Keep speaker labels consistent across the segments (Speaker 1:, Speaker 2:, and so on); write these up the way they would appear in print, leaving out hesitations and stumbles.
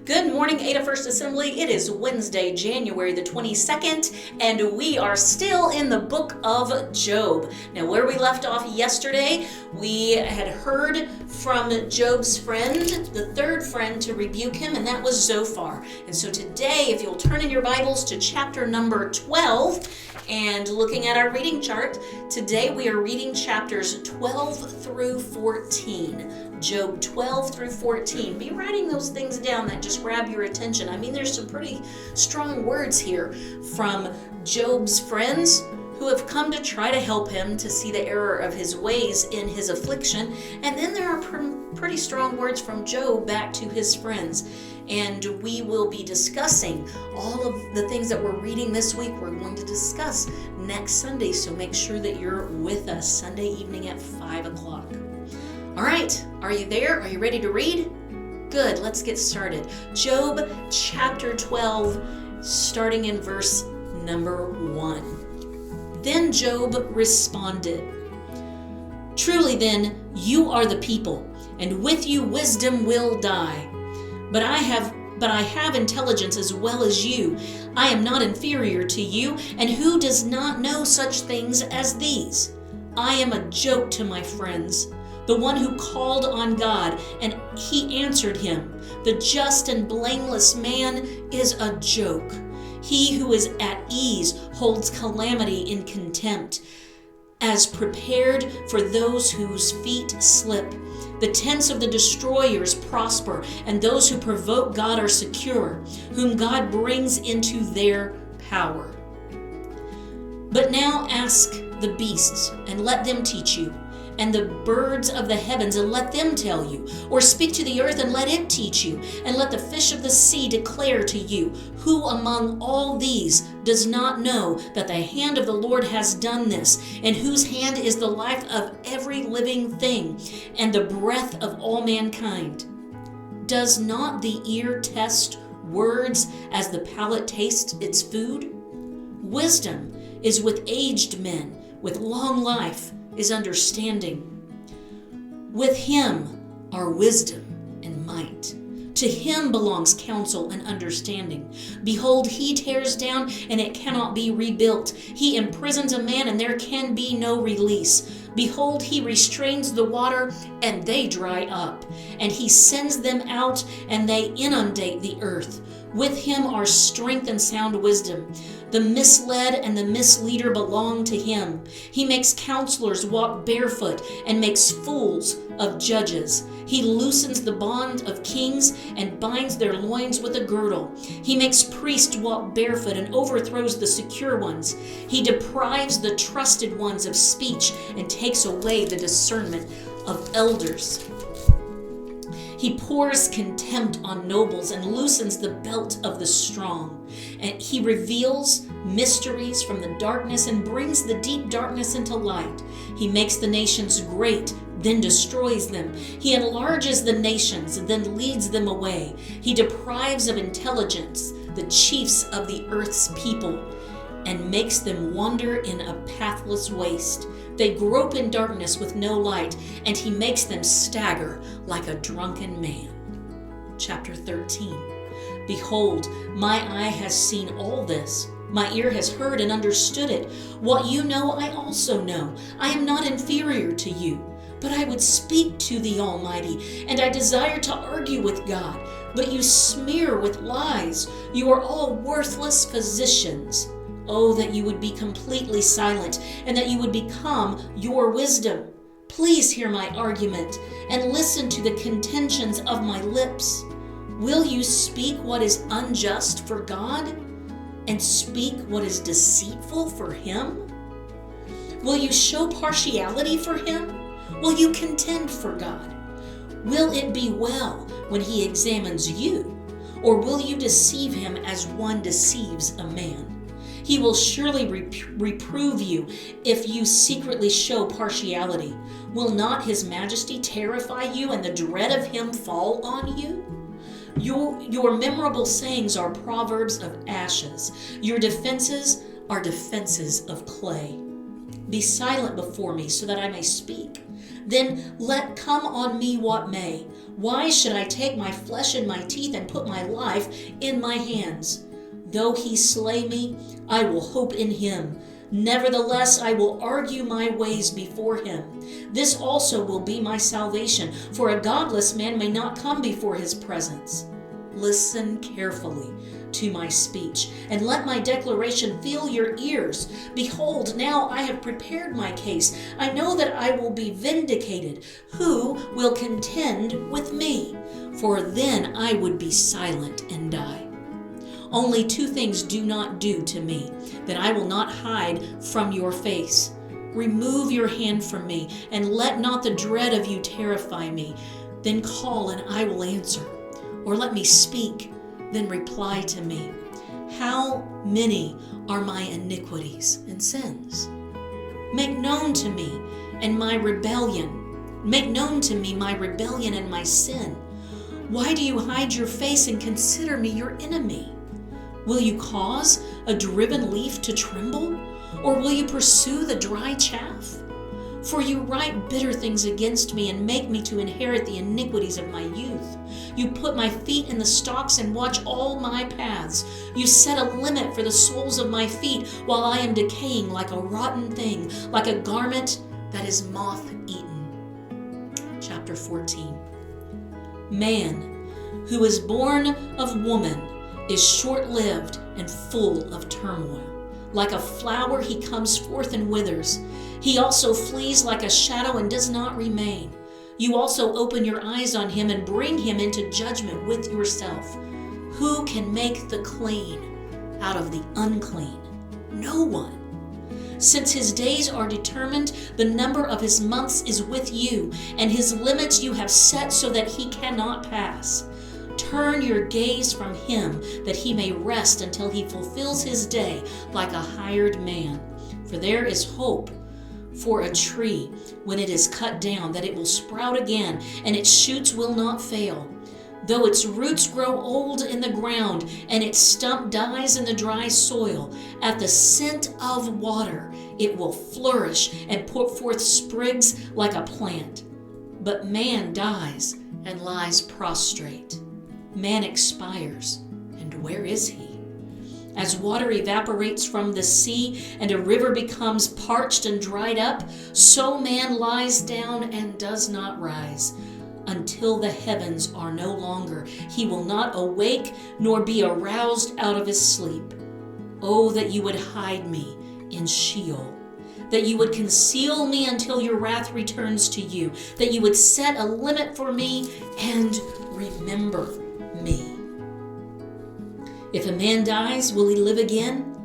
Speaker 1: Good morning, Ada First Assembly. It is Wednesday, January the 22nd, and we are still in the book of Job. Now, where we left off yesterday, we had heard from Job's friend, the third friend to rebuke him, and that was Zophar. And so today, if you'll turn in your Bibles to chapter number 12, and looking at our reading chart, today we are reading chapters 12 through 14. Job 12 through 14. Be writing those things down that just grab your attention. I mean, there's some pretty strong words here from Job's friends who have come to try to help him to see the error of his ways in his affliction. And then there are pretty strong words from Job back to his friends. And we will be discussing all of the things that we're reading this week. We're going to discuss next Sunday, so make sure that you're with us Sunday evening at 5 o'clock. All right, are you there? Are you ready to read? Good, let's get started. Job chapter 12, starting in verse number 1. Then Job responded, "Truly then, you are the people, and with you wisdom will die. But I have intelligence as well as you. I am not inferior to you, and who does not know such things as these? I am a joke to my friends. The one who called on God, and he answered him. The just and blameless man is a joke. He who is at ease holds calamity in contempt, as prepared for those whose feet slip. The tents of the destroyers prosper, and those who provoke God are secure, whom God brings into their power. But now ask the beasts, and let them teach you, and the birds of the heavens, and let them tell you. Or speak to the earth, and let it teach you, and let the fish of the sea declare to you. Who among all these does not know that the hand of the Lord has done this, in whose hand is the life of every living thing, and the breath of all mankind? Does not the ear test words as the palate tastes its food? Wisdom is with aged men, with long life is understanding. With him are wisdom and might. To him belongs counsel and understanding. Behold, he tears down, and it cannot be rebuilt. He imprisons a man, and there can be no release. Behold, he restrains the water, and they dry up. And he sends them out, and they inundate the earth. With him are strength and sound wisdom. The misled and the misleader belong to him. He makes counselors walk barefoot and makes fools of judges. He loosens the bond of kings and binds their loins with a girdle. He makes priests walk barefoot and overthrows the secure ones. He deprives the trusted ones of speech and takes away the discernment of elders. He pours contempt on nobles and loosens the belt of the strong. And he reveals mysteries from the darkness and brings the deep darkness into light. He makes the nations great, then destroys them. He enlarges the nations, then leads them away. He deprives of intelligence the chiefs of the earth's people, and makes them wander in a pathless waste. They grope in darkness with no light, and he makes them stagger like a drunken man. Chapter 13. Behold, my eye has seen all this. My ear has heard and understood it. What you know, I also know. I am not inferior to you. But I would speak to the Almighty, and I desire to argue with God. But you smear with lies. You are all worthless physicians. Oh, that you would be completely silent, and that you would become your wisdom. Please hear my argument, and listen to the contentions of my lips. Will you speak what is unjust for God, and speak what is deceitful for him? Will you show partiality for him? Will you contend for God? Will it be well when he examines you, or will you deceive him as one deceives a man? He will surely reprove you if you secretly show partiality. Will not his majesty terrify you, and the dread of him fall on you? Your memorable sayings are proverbs of ashes. Your defenses are defenses of clay. Be silent before me so that I may speak. then let come on me what may. Why should I take my flesh in my teeth and put my life in my hands? Though he slay me, I will hope in him. Nevertheless, I will argue my ways before him. This also will be my salvation, for a godless man may not come before his presence. Listen carefully to my speech, and let my declaration fill your ears. Behold, now I have prepared my case. I know that I will be vindicated. Who will contend with me? For then I would be silent and die. Only two things do not do to me, that I will not hide from your face. Remove your hand from me, and let not the dread of you terrify me. Then call, and I will answer. Or let me speak, then reply to me. How many are my iniquities and sins? Make known to me and my rebellion. Make known to me my rebellion and my sin. Why do you hide your face and consider me your enemy? Will you cause a driven leaf to tremble? Or will you pursue the dry chaff? For you write bitter things against me and make me to inherit the iniquities of my youth. You put my feet in the stocks and watch all my paths. You set a limit for the soles of my feet while I am decaying like a rotten thing, like a garment that is moth-eaten. Chapter 14. Man who is born of woman is short-lived and full of turmoil. Like a flower he comes forth and withers. He also flees like a shadow and does not remain. You also open your eyes on him and bring him into judgment with yourself. Who can make the clean out of the unclean? No one. Since his days are determined, the number of his months is with you, and his limits you have set so that he cannot pass. Turn your gaze from him, that he may rest until he fulfills his day like a hired man. For there is hope for a tree when it is cut down, that it will sprout again, and its shoots will not fail. Though its roots grow old in the ground, and its stump dies in the dry soil, at the scent of water it will flourish and put forth sprigs like a plant. But man dies and lies prostrate. Man expires, and where is he? As water evaporates from the sea, and a river becomes parched and dried up, so man lies down and does not rise. Until the heavens are no longer, he will not awake nor be aroused out of his sleep. Oh, that you would hide me in Sheol, that you would conceal me until your wrath returns to you, that you would set a limit for me and remember me. If a man dies, will he live again?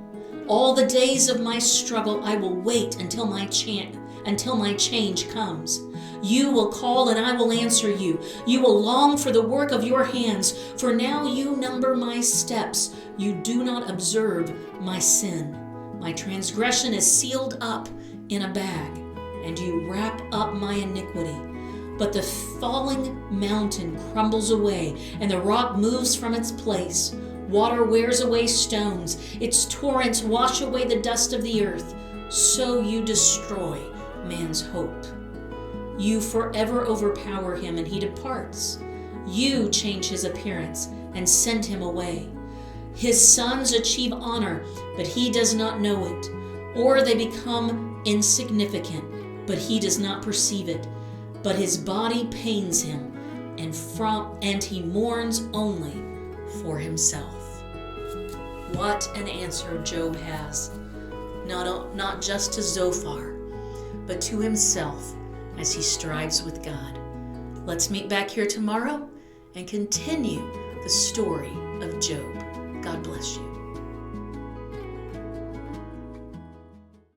Speaker 1: All the days of my struggle I will wait until my change comes. You will call and I will answer you. You will long for the work of your hands, for now you number my steps. You do not observe my sin. My transgression is sealed up in a bag, and you wrap up my iniquity. But the falling mountain crumbles away, and the rock moves from its place. Water wears away stones. Its torrents wash away the dust of the earth. So you destroy man's hope. You forever overpower him, and he departs. You change his appearance and send him away. His sons achieve honor, but he does not know it. Or they become insignificant, but he does not perceive it. But his body pains him, and he mourns only for himself. What an answer Job has, not just to Zophar, but to himself as he strives with God. Let's meet back here tomorrow and continue the story of Job. God bless you.